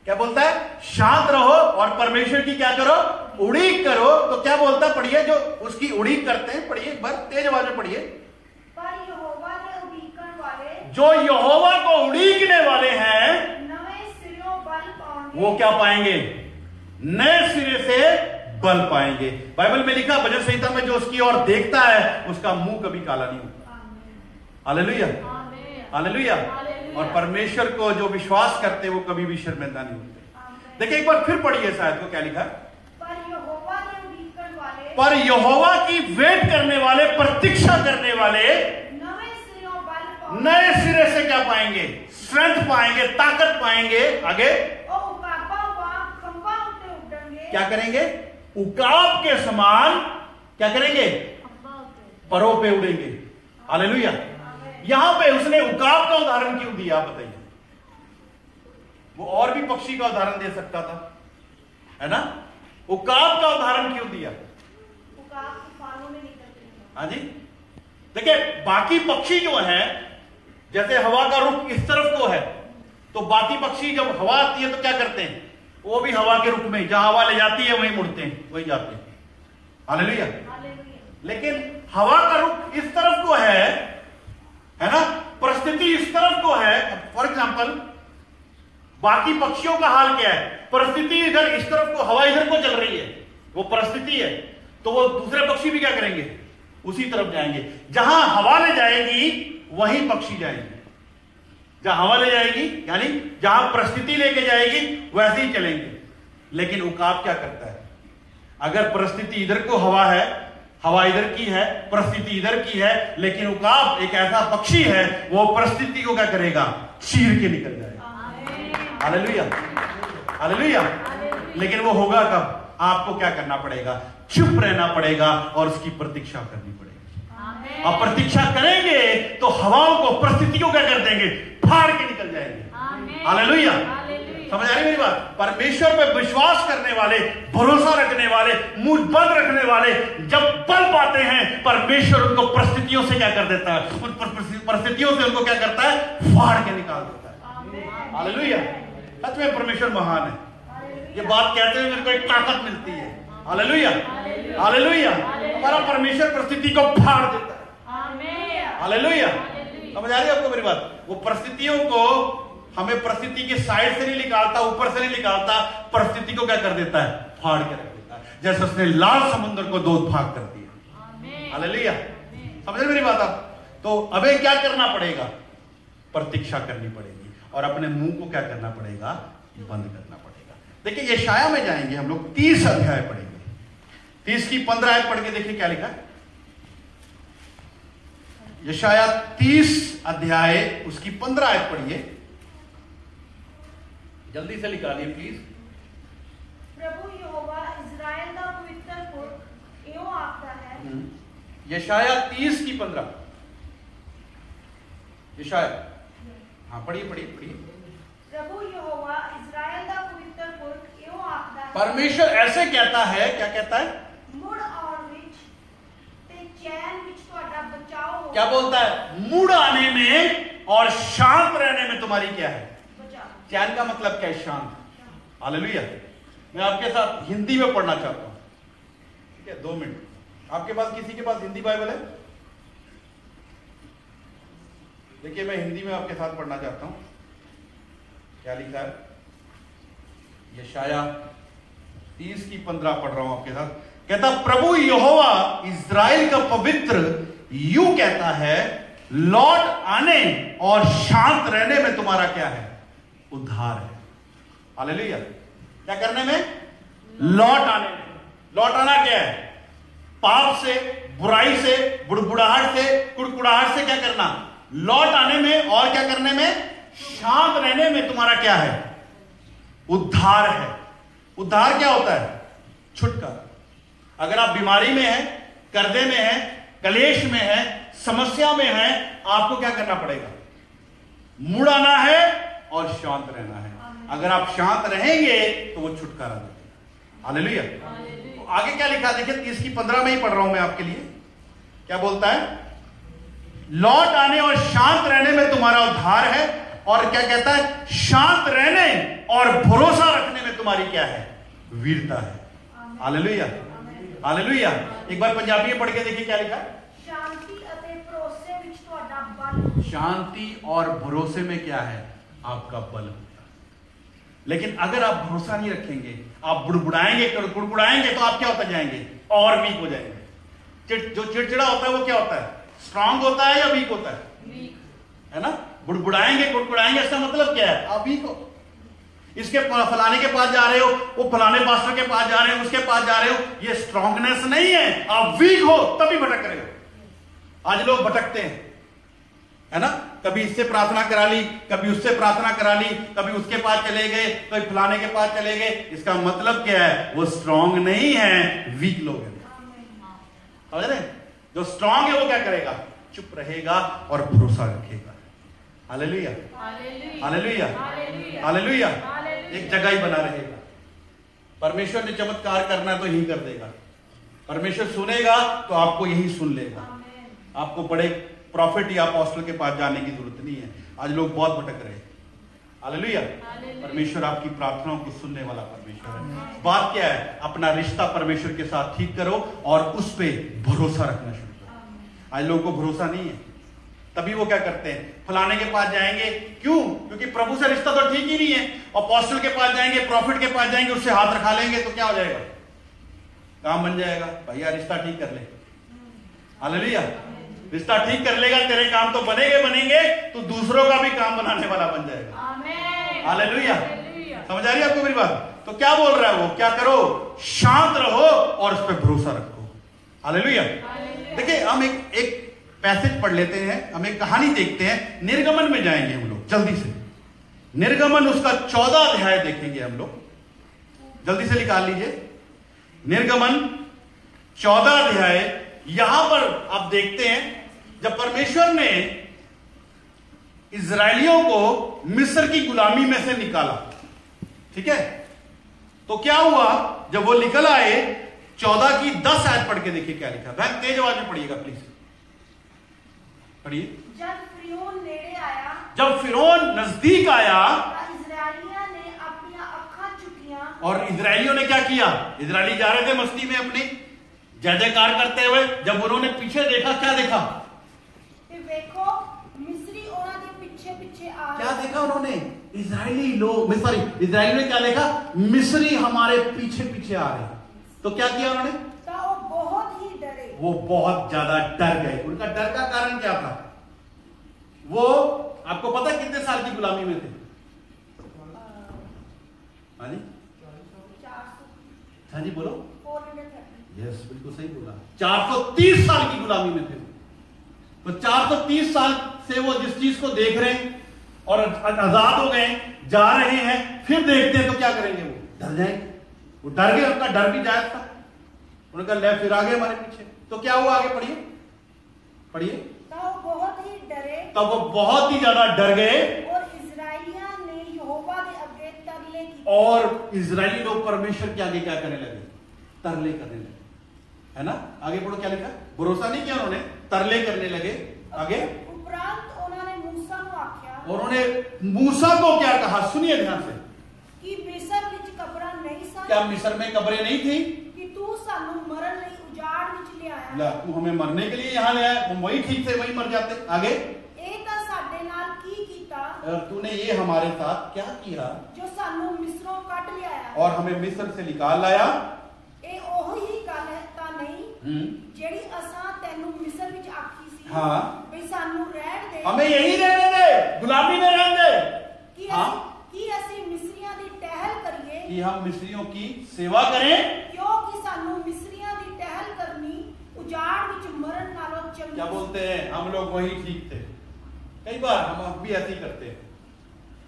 क्या बोलता है? शांत रहो और परमेश्वर की क्या करो? उड़ीक करो। तो क्या बोलता है? पढ़िए, जो उसकी उड़ीक करते हैं, पढ़िए एक बार तेज आवाज में पढ़िए। पर यहोवा ने उड़ीकण वाले, जो यहोवा को उड़ीकने वाले हैं नवे सिरों बल पाएंगे, वो क्या पाएंगे? नए सिरे से बल पाएंगे। बाइबल में लिखा, भजन संहिता में, जो उसकी ओर देखता है उसका मुंह कभी काला नहीं होता। Hallelujah, hallelujah. और परमेश्वर को जो विश्वास करते वो कभी भी शर्मिंदा नहीं होते। देखिए एक बार फिर पढ़िए शायद को, क्या लिखा? पर यहोवा ने उड़ीकण वाले, पर यहोवा की वेट करने वाले, प्रतीक्षा करने वाले नवे सिरों बल पाएंगे, नए सिरे से क्या पाएंगे? स्ट्रेंथ पाएंगे, ताकत पाएंगे। आगे और उकाबा वांग खंबा उठे उड़ेंगे, क्या करेंगे? उकाब के समान क्या करेंगे? परों पे उड़ेंगे। हालेलुया। यहां पे उसने उकाब का उदाहरण क्यों दिया बताइए? वो और भी पक्षी का उदाहरण दे सकता था, है ना। उकाब का उदाहरण क्यों दिया? उकाब तूफानों में निकलते हैं। हाँ जी। देखिए बाकी पक्षी जो है, जैसे हवा का रुख इस तरफ को है, तो बाकी पक्षी जब हवा आती है तो क्या करते हैं? वो भी हवा के रुख में, जहां हवा ले जाती है वहीं मुड़ते हैं, वहीं जाते हैं। हालेलुया। लेकिन हवा का रुख इस तरफ को है ना, परिस्थिति इस तरफ को है। फॉर एग्जाम्पल बाकी पक्षियों का हाल क्या है? परिस्थिति इधर इस तरफ को, हवा इधर को चल रही है, वो परिस्थिति है, तो वो दूसरे पक्षी भी क्या करेंगे? उसी तरफ जाएंगे। जहां हवा ले जाएगी वहीं पक्षी जाएंगे। जहां हवा ले जाएगी यानी जहां परिस्थिति लेके जाएगी वैसे ही चलेंगे। लेकिन उकाब क्या करता है? अगर परिस्थिति इधर को हवा है, हवा इधर की है, परिस्थिति इधर की है, लेकिन उकाब एक ऐसा पक्षी है, वो परिस्थिति को क्या करेगा? चीर के निकल जाएगा। Hallelujah, hallelujah. लेकिन वो होगा कब? आपको क्या करना पड़ेगा? चुप रहना पड़ेगा और उसकी प्रतीक्षा करनी पड़ेगी। आप प्रतीक्षा करेंगे तो हवाओं को, परिस्थितियों को क्या कर देंगे? फाड़ के निकल जाएंगे। हालेलुया। समझ आ रही मेरी बात? परमेश्वर पे विश्वास करने वाले, भरोसा रखने वाले, मुंह बंद रखने वाले जब बल पाते हैं, परमेश्वर उनको परिस्थितियों से क्या कर देता है? उन परिस्थितियों से उनको क्या करता है? फाड़ के निकाल देता है। हालेलुया। सच में परमेश्वर महान है। ये बात कहते हुए मेरे को एक ताकत मिलती है। Hallelujah, hallelujah. हमारा परमेश्वर परिस्थिति को फाड़ देता है। हालेलुया। समझ आ रही है आपको मेरी बात? वो परिस्थितियों को, हमें परिस्थिति के साइड से नहीं निकालता, ऊपर से नहीं निकालता, परिस्थिति को क्या कर देता है? फाड़ के रख देता है। जैसे उसने लाल समुद्र को दो भाग कर दिया। हालेलुया। समझ मेरी बात आप? तो अबे क्या करना पड़ेगा? प्रतीक्षा करनी पड़ेगी और अपने मुंह को क्या करना पड़ेगा? बंद करना पड़ेगा। देखिए यशाया में जाएंगे हम लोग, 30 अध्याय पढ़ेंगे। 30 की 15 आयत पढ़ के देखिए क्या लिखा है। यशाया 30 अध्याय उसकी 15 आयत पढ़िए, जल्दी से निकालिए प्लीज। प्रभु यहोवा इज़राइल का पवित्र पुरख एवं आखता है। यशाया 30 की 15। यशाया, हाँ पढ़िए पढ़िए पढ़िए। प्रभु यहोवा इज़राइल का पवित्र पुरख एवं आखता है। परमेश्वर ऐसे कहता है, क्या कहता है? मुड़ और विच ते चैन विच ਤੁਹਾਡਾ बचाव हो। क्या बोलता है? मुड़ आने में और शांत रहने में तुम्हारी क्या है? चैन का मतलब क्या है? शांत। हालेलुया। मैं आपके साथ हिंदी में पढ़ना चाहता हूं, ठीक है? 2 मिनट। आपके पास, किसी के पास हिंदी बाइबल है? देखिए मैं हिंदी में आपके साथ पढ़ना चाहता हूं। क्या लिखा है? यशाया 30 की 15 पढ़ रहा हूं आपके साथ। कहता, प्रभु यहोवा इज़राइल का पवित्र यूं कहता है, लौट आने और शांत रहने में तुम्हारा क्या है? उद्धार है। हालेलुया। क्या करने में? लौट आने में। लौट आना क्या है? पाप से, बुराई से, बुड़बुड़ाहट से, कुड़कुड़ाहट से क्या करना? लौट आने में। और क्या करने में? शांत रहने में तुम्हारा क्या है? उद्धार है। उद्धार क्या होता है? छुटकारा। अगर आप बीमारी में हैं, कर्जे में हैं, कलेश में हैं, समस्या में हैं, आपको क्या करना पड़ेगा? मुड़ आना है और शांत रहना है। अगर आप शांत रहेंगे तो वो छुटकारा देगा। हालेलुया। तो आगे क्या लिखा देखिए, 30 की 15 में ही पढ़ रहा हूं मैं आपके लिए। क्या बोलता है? लौट आने और शांत रहने में तुम्हारा उद्धार है। और क्या कहता है? शांत रहने और भरोसा रखने में तुम्हारी क्या है? वीरता है। Hallelujah, hallelujah. एक बार पंजाबी में पढ़ के देखिए क्या लिखा है। शांति और भरोसे में क्या है? आपका बल होगा। लेकिन अगर आप भरोसा नहीं रखेंगे, आप बुड़बुड़ाएंगे, कुड़कुड़ाएंगे, तो आप क्या होता जाएंगे? और वीक हो जाएंगे। जो चिड़चिड़ा होता है वो क्या होता है? स्ट्रांग होता है या वीक होता है? वीक है ना। बुड़बुड़ाएंगे, कुड़कुड़ाएंगे, इसका मतलब क्या है? आप वीक हो। इसके फलाने के पास जा रहे हो, वो फलाने पास्टर के पास जा रहे हो, उसके पास जा रहे हो, ये स्ट्रांगनेस नहीं है, आप वीक हो तभी भटक रहे हो। आज लोग भटकते हैं, है ना। कभी इससे प्रार्थना करा ली, कभी उससे प्रार्थना करा ली, कभी उसके पास चले गए, कभी फलाने के पास चले गए। इसका मतलब क्या है? वो स्ट्रांग नहीं है, वीक लोग हैं। समझ रहे? जो स्ट्रांग है वो क्या करेगा? चुप रहेगा और भरोसा रखेगा। Hallelujah, hallelujah, hallelujah. एक जगह ही बना रहेगा। परमेश्वर ने चमत्कार करना तो यही कर देगा। परमेश्वर सुनेगा तो आपको यही सुन लेगा। आपको बड़े प्रॉफिट या अपोस्टल के पास जाने की जरूरत नहीं है। आज लोग बहुत भटक रहे हैं। हालेलुया। परमेश्वर आपकी प्रार्थनाओं को सुनने वाला परमेश्वर है। बात क्या है? अपना रिश्ता परमेश्वर के साथ ठीक करो और उस पे भरोसा रखना शुरू करो। आज लोगों को भरोसा नहीं है, तभी वो क्या करते हैं? फलाने के पास जाएंगे। क्यों? क्योंकि प्रभु से रिश्ता तो ठीक ही नहीं है। अपोस्टल के पास जाएंगे, प्रॉफिट के पास जाएंगे, उससे हाथ रखा लेंगे तो क्या हो जाएगा? काम बन जाएगा। भैया रिश्ता ठीक कर ले। हालेलुया। रिश्ता ठीक कर लेगा, तेरे काम तो बनेंगे, तो दूसरों का भी काम बनाने वाला बन जाएगा। हालेलुया। समझ आ रही है आपको मेरी बात? तो क्या बोल रहा है वो? क्या करो? शांत रहो और उस पर भरोसा रखो। हालेलुया। देखिए हम एक पैसेज पढ़ लेते हैं, हम एक कहानी देखते हैं। निर्गमन में जाएंगे हम लोग जल्दी से। निर्गमन उसका 14 अध्याय देखेंगे हम लोग। जल्दी से निकाल लीजिए। निर्गमन 14 अध्याय। यहां पर आप देखते हैं जब परमेश्वर ने इजराइलियों को मिस्र की गुलामी में से निकाला, ठीक है, तो क्या हुआ? जब वो निकल आए, 14 की 10 आयत पढ़ के देखिए क्या लिखा। बहन तेज आवाज में पढ़िएगा प्लीज, पढ़िए। जब फिरौन नजदीक आया इजराइलियों ने अपनी आंखें चुकियां। और इजराइलियों ने क्या किया? इजराइली जा रहे थे मस्ती में अपनी जय जयकार करते हुए। जब उन्होंने पीछे देखा, क्या देखा? देखो मिस्री उन्होंने पीछे पीछे आ। क्या देखा उन्होंने? इजरायली लोग, सॉरी, इजराइली ने क्या देखा? मिस्री हमारे पीछे पीछे आ रहे। तो क्या किया उन्होंने? तो वो बहुत ही डरे। वो बहुत ज्यादा डर गए। उनका डर का कारण क्या था? वो आपको पता है कितने साल की गुलामी में थे? हाँ जी, 400। हाँ जी बोलो। 430। यस, बिल्कुल सही बोला। 430 साल की गुलामी में थे। तो 430 साल से वो जिस चीज को देख रहे हैं और आजाद हो गए, जा रहे हैं, फिर देखते हैं तो क्या करेंगे? वो डर जाएंगे। वो डर गए, उनका डर भी जायज था। उनका ले फिर आगे हमारे पीछे। तो क्या हुआ? आगे पढ़िए, पढ़िए। तब बहुत ही डरे। तब वो बहुत ही ज्यादा डर गए और इजराइलियों ने यहोवा के आगे तरले की। और इजरायली लोग परमेश्वर के आगे क्या करने लगे? तरले करने लगे, है ना। आगे पढ़ो क्या लिखा? भरोसा नहीं किया उन्होंने, तरले करने लगे। आगे उपरांत उन्होंने मूसा को आख्या। और उन्होंने मूसा को क्या कहा? सुनिए ध्यान से। कि मिस्र विच कब्रां नहीं सन। क्या मिस्र में कब्रें नहीं थी? कि तू सानू मरन लई उजाड़ विच ले आया। ला, तू हमें मरने के लिए यहाँ ले आया। हम वही ठीक से वही मर जाते। आगे ए तां साडे नाल की कीता। और तूने ये हमारे साथ क्या किया? जो सानू मिस्रों कट ले आया और हमें मिस्र से निकाल लाया। ए ओही ही गल है ता नहीं जेड़ी असां तैनू मिस्र विच आखी सी। हाँ, भई सानू रहन दे, हमें यही रहने दे, गुलामी में रहने दे। कि हाँ, कि ਅਸੀਂ ਮਿਸਰੀਆਂ ਦੀ टहल करिए। कि हम मिस्रियों की सेवा करें, क्योंकि सानू मिस्रियां दी टहल करनी उजाड़ विच मरण नालों चंगी। क्या बोलते हैं, हम लोग वही ठीक थे। कई बार हम भी ऐसे ही करते हैं,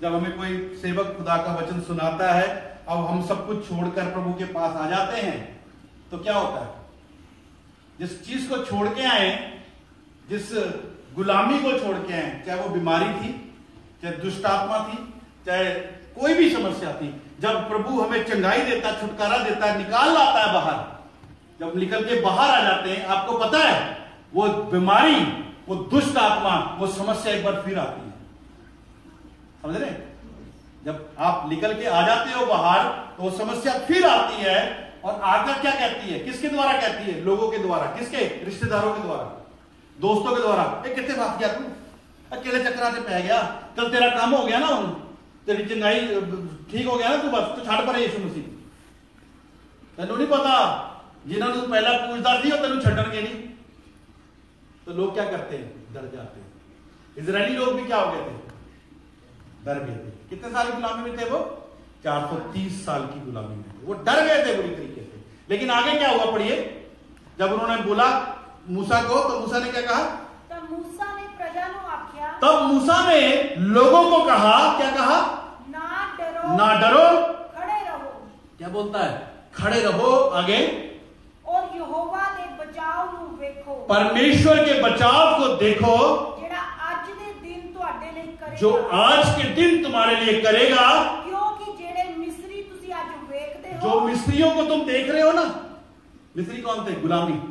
जब हमें कोई सेवक खुदा का वचन सुनाता है, अब हम सब कुछ छोड़कर प्रभु के पास आ जाते हैं, तो क्या होता है, जिस चीज को छोड़ के आए, जिस गुलामी को छोड़ के आए, चाहे वो बीमारी थी, चाहे दुष्ट आत्मा थी, चाहे कोई भी समस्या थी, जब प्रभु हमें चंगाई देता है, छुटकारा देता है, निकाल लाता है बाहर, जब निकल के बाहर आ जाते हैं, आपको पता है वो बीमारी, वो दुष्ट आत्मा, वो समस्या एक बार फिर आती है। समझ रहे? जब आप निकल के आ जाते हो बाहर, तो वो समस्या फिर आती है, और आकर क्या कहती है, किसके द्वारा कहती है? लोगों के द्वारा। किसके? रिश्तेदारों के द्वारा, दोस्तों के द्वारा। कितने बात किया तू, अकेले चक्राते पै गया, कल तेरा काम हो गया ना, तेरी चंगाई ठीक हो गया ना, तू बस तो छड़ पर यीशु मसीह। तेनू नहीं पता जिन्होंने तू पहला पूछदा सी, तेनू छड्डणगे नहीं। तो लोग क्या करते हैं, डर जाते हैं। इजरायली लोग भी क्या हो गए थे, डर गए थे। कितने साल की गुलामी में थे वो? 430 साल की गुलामी में थे। वो डर गए थे बुरी तरीके से। लेकिन आगे क्या हुआ, पढ़िए। जब उन्होंने बोला मूसा को, तो मूसा ने क्या कहा? तब मूसा ने प्रजा को आख्या, तब मूसा ने लोगों को कहा, क्या कहा? ना डरो, ना डरो, खड़े रहो। क्या बोलता है? खड़े रहो। आगे, और यहोवा दे बचाव नू वेखो, परमेश्वर के बचाव को देखो, जेड़ा आज दे दिन तुहाडे लई करेगा, जो आज के दिन तुम्हारे लिए करेगा। क्योंकि जेड़े मिस्री तुसी आज वेखदे हो, जो मिस्रियों को तुम देख रहे हो ना, मिस्री कौन थे? गुलामी।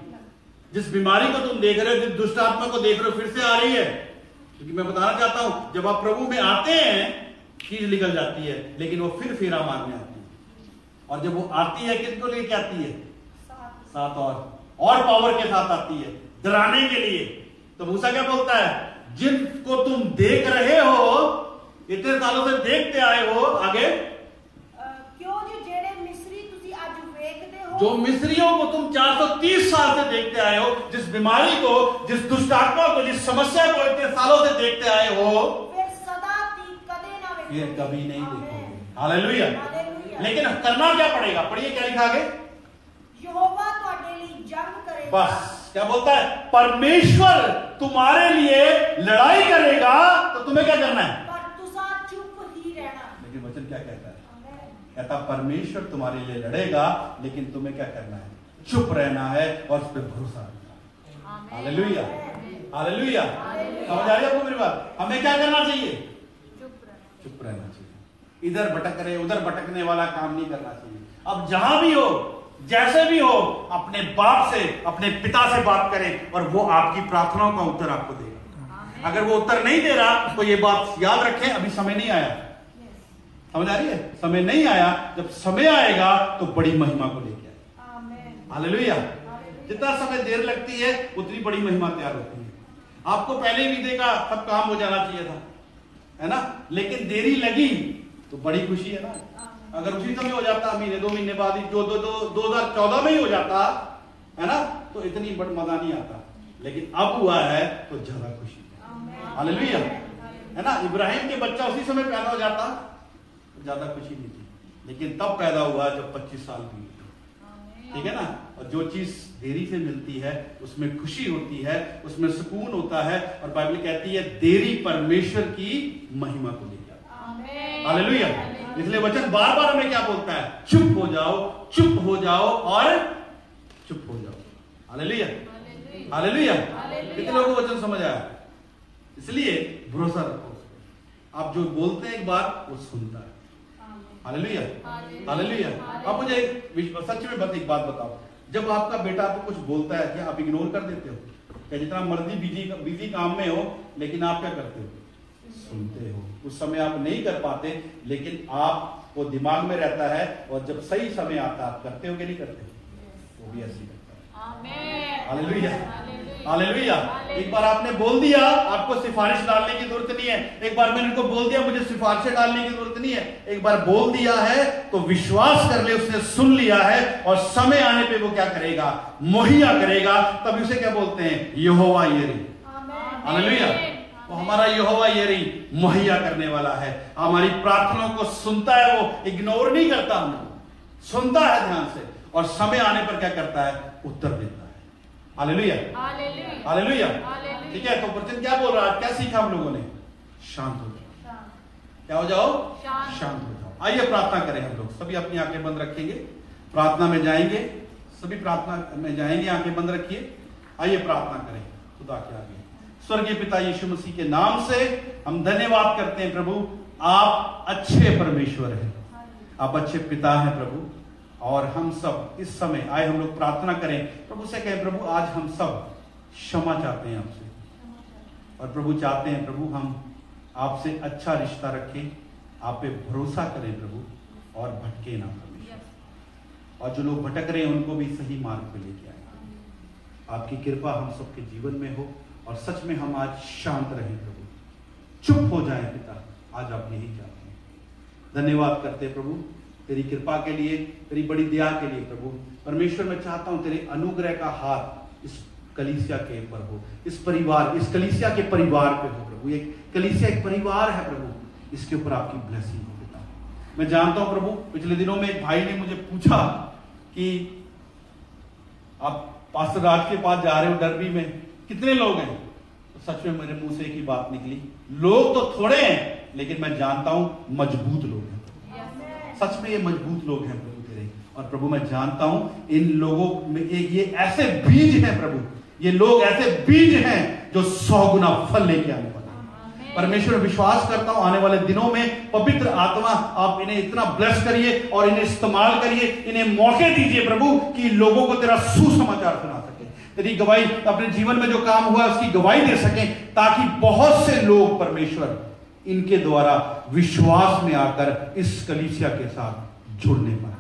जिस बीमारी को तुम देख रहे हो, जिस दुष्ट आत्मा को देख रहे हो, फिर से आ रही है। क्योंकि मैं बताना चाहता हूं, जब आप प्रभु में आते हैं, चीज निकल जाती है, लेकिन वो फिर फेरा मारने आती है। और जब वो आती है, किसको लेके आती है? साथ और पावर के साथ आती है, डराने के लिए। तो मूसा क्या बोलता है? जिनको तुम देख रहे हो, इतने सालों से देखते आए हो, आगे, क्यों जो जेड़े मिस्री तुसी आज वेखदे हो, जो मिस्रियों को तुम 430 साल से देखते आए हो, जिस बीमारी को, जिस दुष्ट आत्मा को, जिस समस्या को इतने सालों से देखते आए हो, फिर सदा ती कदे ना वेखोगे, फिर कभी नहीं आमीन। देखोगे। हालेलुया। हालेलुया। लेकिन करना क्या पड़ेगा? पढ़िए क्या लिखा आगे। यहोवा तुहाडे लिए जंग करेगा। बस क्या बोलता है? परमेश्वर तुम्हारे लिए लड़ाई करेगा, तो तुम्हें क्या करना है? पर तुसा चुप ही रहना। लेकिन वचन क्या कहता है? आमीन। कहता परमेश्वर तुम्हारे लिए लड़ेगा, लेकिन तुम्हें क्या करना है? चुप रहना है और उस पर भरोसा रखना है। Hallelujah, hallelujah. समझ आ रही है आपको मेरी बात? हमें क्या करना चाहिए? चुप रहना चाहिए। इधर भटक रहे, उधर भटकने वाला काम नहीं करना चाहिए। अब जहां भी हो, जैसे भी हो, अपने बाप से, अपने पिता से बात करें, और वो आपकी प्रार्थनाओं का उत्तर आपको देगा। अगर वो उत्तर नहीं दे रहा, तो ये बात याद रखें, अभी समय नहीं आया। समझ आ रही है? समय नहीं आया। जब समय आएगा तो बड़ी महिमा को लेके आए। आमीन। हालेलुया। जितना समय देर लगती है, उतनी बड़ी महिमा तैयार होती है। आपको पहले ही विदे का सब काम हो जाना चाहिए था, है ना? लेकिन देरी लगी तो बड़ी खुशी है ना। अगर उसी समय हो जाता, महीने 2 महीने बाद ही, 2014 में ही हो जाता, है ना, तो इतनी बड़ मजा नहीं आता। लेकिन अब हुआ है तो ज्यादा खुशी है। हालेलुया, है ना? इब्राहिम के बच्चा उसी समय पैदा हो जाता, ज्यादा खुशी नहीं थी। लेकिन तब पैदा हुआ जब 25 साल बीत गए। ठीक है ना? और जो चीज देरी से मिलती है, उसमें खुशी होती है, उसमें सुकून होता है। और बाइबल कहती है देरी परमेश्वर की महिमा को लेकर। हालेलुया। इसलिए वचन बार बार हमें क्या बोलता है? चुप हो जाओ, चुप हो जाओ और चुप हो जाओ। Hallelujah, hallelujah. कितने लोगों को वचन समझ आया? इसलिए भरोसा रखो उस पर। आप जो बोलते हैं एक बार, वो सुनता है। Hallelujah, hallelujah. अब मुझे सच में बस एक बात बताओ, जब आपका बेटा आपको कुछ बोलता है, क्या आप इग्नोर कर देते हो? क्या जितना मर्जी बिजी काम में हो, लेकिन आप क्या करते हो? सुनते हो। उस समय आप नहीं कर पाते, लेकिन आपको दिमाग में रहता है, और जब सही समय आता आप करते हो कि नहीं करते? वो भी ऐसे करता है। Hallelujah, hallelujah. एक बार आपने बोल दिया, आपको सिफारिश डालने की जरूरत नहीं है। एक बार मैंने उनको बोल दिया, मुझे सिफारिशें डालने की जरूरत नहीं है। एक बार बोल दिया है तो विश्वास कर ले, उसने सुन लिया है, और समय आने पे वो क्या करेगा? मुहैया करेगा। तब उसे क्या बोलते हैं? यहोवा यिरे। हालेलुया। वो हमारा यहोवा यरी मुहैया करने वाला है। हमारी प्रार्थनाओं को सुनता है, वो इग्नोर नहीं करता, हमको सुनता है ध्यान से, और समय आने पर क्या करता है, उत्तर देता है। Hallelujah, hallelujah. ठीक है, तो वचन क्या बोल रहा है, क्या सीखा हम लोगों ने, शांत हो जाओ। क्या हो जाओ, शांत हो जाओ। आइए प्रार्थना करें हम लोग, सभी अपनी आंखें बंद रखेंगे, प्रार्थना में जाएंगे, सभी प्रार्थना में जाएंगे, आंखें बंद रखिए। आइए प्रार्थना करें खुदा के आगे। स्वर्गीय पिता यीशु मसीह के नाम से हम धन्यवाद करते हैं प्रभु, आप अच्छे परमेश्वर हैं, आप अच्छे पिता हैं प्रभु। और हम सब इस समय आए, हम लोग प्रार्थना करें प्रभु से, कहें प्रभु आज हम सब क्षमा चाहते हैं आपसे, और प्रभु चाहते हैं प्रभु हम आपसे अच्छा रिश्ता रखें, आप पे भरोसा करें प्रभु, और भटके ना परमेश्वर, और जो लोग भटक रहे हैं उनको भी सही मार्ग पे लेके आए। आपकी कृपा हम सबके जीवन में हो, और सच में हम आज शांत रहें प्रभु, चुप हो जाएं पिता, आज आप यही चाहते हैं। धन्यवाद करते हैं प्रभु तेरी कृपा के लिए, तेरी बड़ी दया के लिए प्रभु। परमेश्वर मैं चाहता हूं तेरे अनुग्रह का हाथ इस कलीसिया के ऊपर हो, इस परिवार, इस कलीसिया के परिवार पे हो प्रभु। एक कलीसिया एक परिवार है प्रभु, इसके ऊपर आपकी ब्लेसिंग हो पिता। मैं जानता हूं प्रभु, पिछले दिनों में एक भाई ने मुझे पूछा कि आप पास्टर राज के पास जा रहे हो डरबी में, कितने लोग हैं? तो सच में मेरे मुंह से एक ही बात निकली, लोग तो थोड़े हैं, लेकिन मैं जानता हूं मजबूत लोग हैं। सच में ये मजबूत लोग हैं प्रभु तेरे, और प्रभु मैं जानता हूं इन लोगों में ये ऐसे बीज हैं प्रभु, ये लोग ऐसे बीज हैं जो 100 गुना फल लेके आने वाले हैं। परमेश्वर विश्वास करता हूं आने वाले दिनों में पवित्र आत्मा आप इन्हें इतना ब्लेस करिए और इन्हें इस्तेमाल करिए, इन्हें मौके दीजिए प्रभु कि लोगों को तेरा सुसमाचार सुना सके, तेरी गवाही, अपने जीवन में जो काम हुआ उसकी गवाही दे सके, ताकि बहुत से लोग परमेश्वर इनके द्वारा विश्वास में आकर इस कलीसिया के साथ जुड़ने पाए।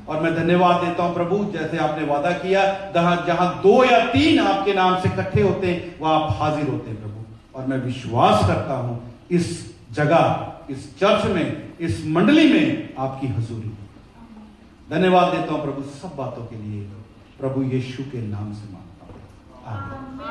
और मैं धन्यवाद देता हूं प्रभु, जैसे आपने वादा किया, जहां 2 या 3 आपके नाम से इकट्ठे होते हैं वहां आप हाजिर होते हैं प्रभु। और मैं विश्वास करता हूं इस जगह, इस चर्च में, इस मंडली में आपकी हजूरी। धन्यवाद देता हूं प्रभु सब बातों के लिए, प्रभु यीशु के नाम से मांगता हूं, आमीन।